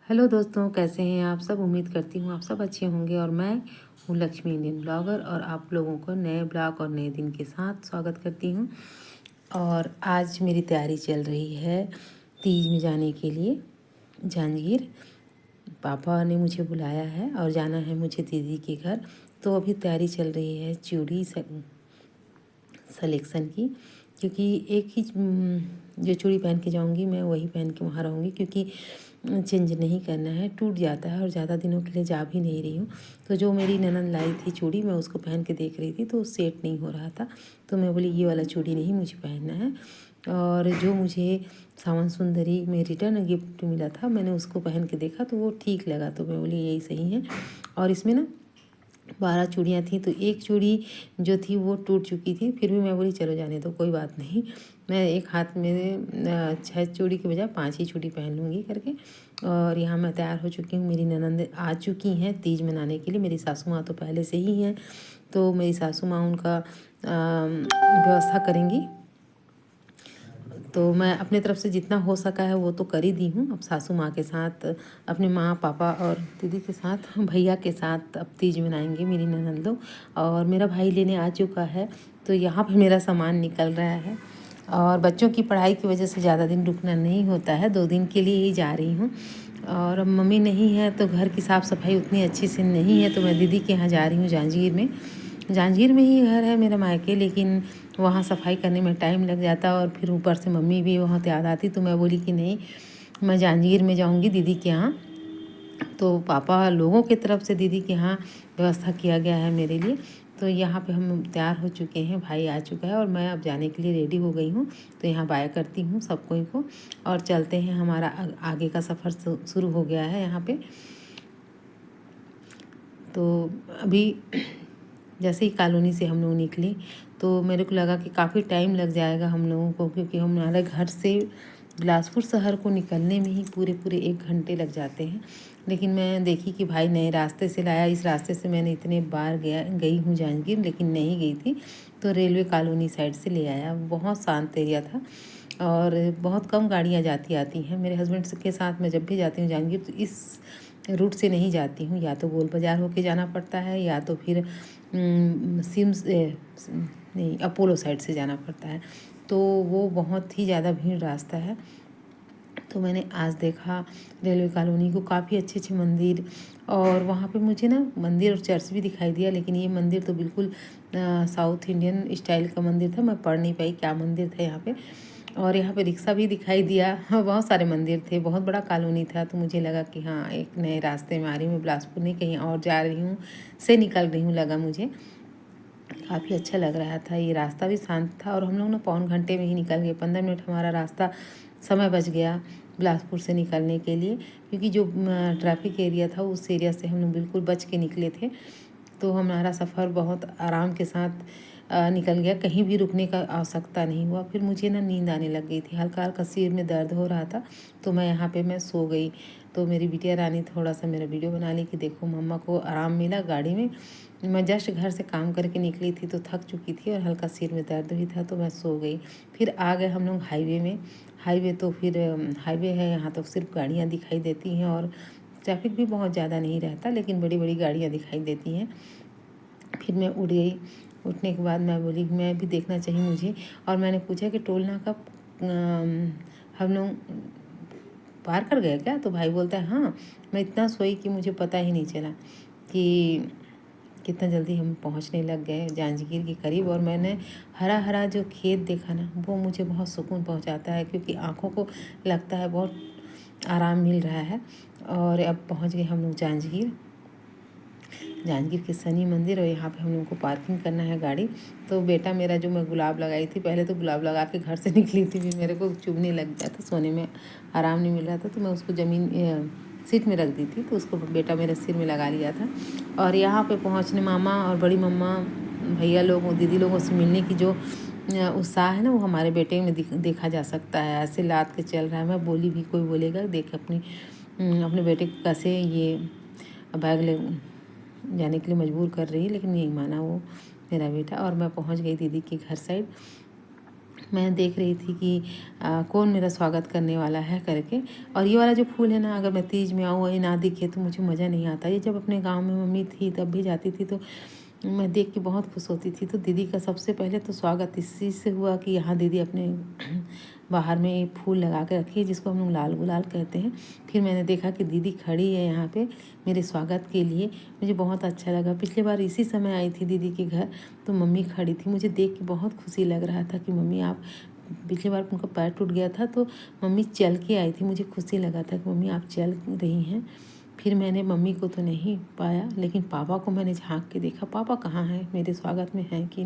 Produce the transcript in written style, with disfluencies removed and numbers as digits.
Hello दोस्तों, कैसे हैं आप सब। उम्मीद करती हूँ आप सब अच्छे होंगे। और मैं हूँ लक्ष्मी इंडियन ब्लॉगर और आप लोगों को नए ब्लॉग और नए दिन के साथ स्वागत करती हूँ। और आज मेरी तैयारी चल रही है तीज में जाने के लिए जांजगीर। पापा ने मुझे बुलाया है और जाना है मुझे दीदी के घर। तो अभी तैयारी चल रही है चूड़ी सलेक्शन की, क्योंकि एक ही जो चूड़ी पहन के जाऊंगी मैं वही पहन के वहाँ रहूँगी, क्योंकि चेंज नहीं करना है, टूट जाता है और ज़्यादा दिनों के लिए जा भी नहीं रही हूँ। तो जो मेरी ननद लाई थी चूड़ी, मैं उसको पहन के देख रही थी तो सेट नहीं हो रहा था। तो मैं बोली ये वाला चूड़ी नहीं मुझे पहनना है। और जो मुझे सावन सुंदरी में रिटर्न गिफ्ट मिला था, मैंने उसको पहन के देखा तो वो ठीक लगा, तो मैं बोली यही सही है। और इसमें ना 12 चूड़ियाँ थी, तो एक चूड़ी जो थी वो टूट चुकी थी। फिर भी मैं बोली चलो जाने दो, कोई बात नहीं, मैं एक हाथ में 6 चूड़ी के बजाय 5 ही चूड़ी पहन लूँगी करके। और यहाँ मैं तैयार हो चुकी हूँ। मेरी ननंद आ चुकी हैं तीज मनाने के लिए। मेरी सासू माँ तो पहले से ही हैं, तो मेरी सासू माँ उनका व्यवस्था करेंगी। तो मैं अपने तरफ से जितना हो सका है वो तो कर ही दी हूँ। अब सासू माँ के साथ, अपने माँ पापा और दीदी के साथ, भैया के साथ अब तीज मनाएंगे मेरी ननद लोग। और मेरा भाई लेने आ चुका है, तो यहाँ पे मेरा सामान निकल रहा है। और बच्चों की पढ़ाई की वजह से ज़्यादा दिन रुकना नहीं होता है, 2 दिन के लिए ही जा रही हूँ। और अब मम्मी नहीं है तो घर की साफ़ सफाई उतनी अच्छी से नहीं है, तो मैं दीदी के यहाँ जा रही हूँ जांजगीर में। जांजगीर में ही घर है मेरा मायके, लेकिन वहाँ सफाई करने में टाइम लग जाता और फिर ऊपर से मम्मी भी बहुत याद आती। तो मैं बोली कि नहीं, मैं जांजगीर में जाऊँगी दीदी के यहाँ। तो पापा लोगों की तरफ से दीदी के यहाँ व्यवस्था किया गया है मेरे लिए। तो यहाँ पे हम तैयार हो चुके हैं, भाई आ चुका है और मैं अब जाने के लिए रेडी हो गई हूँ। तो यहाँ बाय करती हूँ सबको को और चलते हैं। हमारा आगे का सफ़र शुरू हो गया है यहाँ पे। तो अभी जैसे ही कॉलोनी से हम लोग निकले तो मेरे को लगा कि काफ़ी टाइम लग जाएगा हम लोगों को, क्योंकि हमारे घर से बिलासपुर शहर को निकलने में ही पूरे 1 घंटे लग जाते हैं। लेकिन मैं देखी कि भाई नए रास्ते से लाया। इस रास्ते से मैंने इतने बार गई हूँ जांजगीर, लेकिन नहीं गई थी, तो रेलवे कॉलोनी साइड से ले आया। बहुत शांत एरिया था और बहुत कम गाड़ियाँ जाती आती हैं। मेरे हस्बैंड के साथ मैं जब भी जाती हूँ जांजगीर तो इस रूट से नहीं जाती हूँ, या तो गोल बाज़ार होके जाना पड़ता है या तो फिर सिम्स नहीं अपोलो साइड से जाना पड़ता है। तो वो बहुत ही ज़्यादा भीड़ रास्ता है। तो मैंने आज देखा रेलवे कॉलोनी को, काफ़ी अच्छे अच्छे मंदिर, और वहाँ पे मुझे ना मंदिर और चर्च भी दिखाई दिया। लेकिन ये मंदिर तो बिल्कुल साउथ इंडियन स्टाइल का मंदिर था, मैं पढ़ नहीं पाई क्या मंदिर था यहाँ पे। और यहाँ पे रिक्शा भी दिखाई दिया। हाँ, बहुत सारे मंदिर थे, बहुत बड़ा कॉलोनी था। तो मुझे लगा कि हाँ, एक नए रास्ते में आ रही हूँ, बिलासपुर नहीं कहीं और जा रही हूँ, से निकल रही हूँ, लगा मुझे काफ़ी अच्छा लग रहा था। ये रास्ता भी शांत था और हम लोग ना 1 घंटे में ही निकल गए। 15 मिनट हमारा रास्ता समय बच गया बिलासपुर से निकलने के लिए, क्योंकि जो ट्रैफिक एरिया था उस एरिया से हम लोग बिल्कुल बच के निकले थे। तो हमारा सफ़र बहुत आराम के साथ निकल गया, कहीं भी रुकने का आवश्यकता नहीं हुआ। फिर मुझे ना नींद आने लग गई थी, हल्का हल्का सिर में दर्द हो रहा था, तो मैं यहाँ पे मैं सो गई। तो मेरी बिटिया रानी थोड़ा सा मेरा वीडियो बना ली कि देखो मम्मा को आराम मिला गाड़ी में। मैं जस्ट घर से काम करके निकली थी तो थक चुकी थी और हल्का सिर में दर्द भी था, तो मैं सो गई। फिर आ गए हम लोग हाईवे में। हाईवे तो फिर हाईवे है यहाँ, तो सिर्फ गाड़ियाँ दिखाई देती हैं और ट्रैफिक भी बहुत ज़्यादा नहीं रहता, लेकिन बड़ी बड़ी गाड़ियाँ दिखाई देती हैं। फिर मैं उठ गई। उठने के बाद मैं बोली मैं भी देखना चाहिए मुझे। और मैंने पूछा कि टोल नाका हम लोग पार कर गए क्या? तो भाई बोलता है हाँ। मैं इतना सोई कि मुझे पता ही नहीं चला कि कितना जल्दी हम पहुंचने लग गए जांजगीर के करीब। और मैंने हरा हरा जो खेत देखा ना, वो मुझे बहुत सुकून पहुंचाता है, क्योंकि आँखों को लगता है बहुत आराम मिल रहा है। और अब पहुंच गए हम लोग जांजगीर के शनि मंदिर। और यहाँ पे हम लोग को पार्किंग करना है गाड़ी। तो बेटा मेरा, जो मैं गुलाब लगाई थी, पहले तो गुलाब लगा के घर से निकली थी, फिर मेरे को चुभने लग गया था, सोने में आराम नहीं मिल रहा था, तो मैं उसको सीट में रख दी थी, तो उसको बेटा मेरे सिर में लगा लिया था। और यहाँ पे पहुँचने मामा और बड़ी मम्मा, भैया लोगों, दीदी लोगों से मिलने की जो उत्साह है ना, वो हमारे बेटे में देखा जा सकता है। ऐसे लाद के चल रहा है, मैं बोली भी कोई बोलेगा देख अपने बेटे को कैसे ये बैग ले जाने के लिए मजबूर कर रही है, लेकिन नहीं माना वो मेरा बेटा। और मैं पहुंच गई दीदी के घर साइड। मैं देख रही थी कि कौन मेरा स्वागत करने वाला है करके। और ये वाला जो फूल है ना, अगर मैं तीज में आऊँ और ये ना दिखे तो मुझे मज़ा नहीं आता। ये जब अपने गाँव में मम्मी थी तब भी जाती थी तो मैं देख के बहुत खुश होती थी। तो दीदी का सबसे पहले तो स्वागत इस चीज़ से हुआ कि यहाँ दीदी अपने बाहर में एक फूल लगा के रखी है जिसको हम लोग लाल गुलाल कहते हैं। फिर मैंने देखा कि दीदी खड़ी है यहाँ पे मेरे स्वागत के लिए। मुझे बहुत अच्छा लगा। पिछली बार इसी समय आई थी दीदी के घर, तो मम्मी खड़ी थी। मुझे देख के बहुत खुशी लग रहा था कि मम्मी आप, पिछली बार उनका पैर टूट गया था तो मम्मी चल के आई थी। मुझे खुशी लगा था कि मम्मी आप चल रही हैं। फिर मैंने मम्मी को तो नहीं पाया, लेकिन पापा को मैंने झाँक के देखा, पापा कहाँ हैं, मेरे स्वागत में हैं कि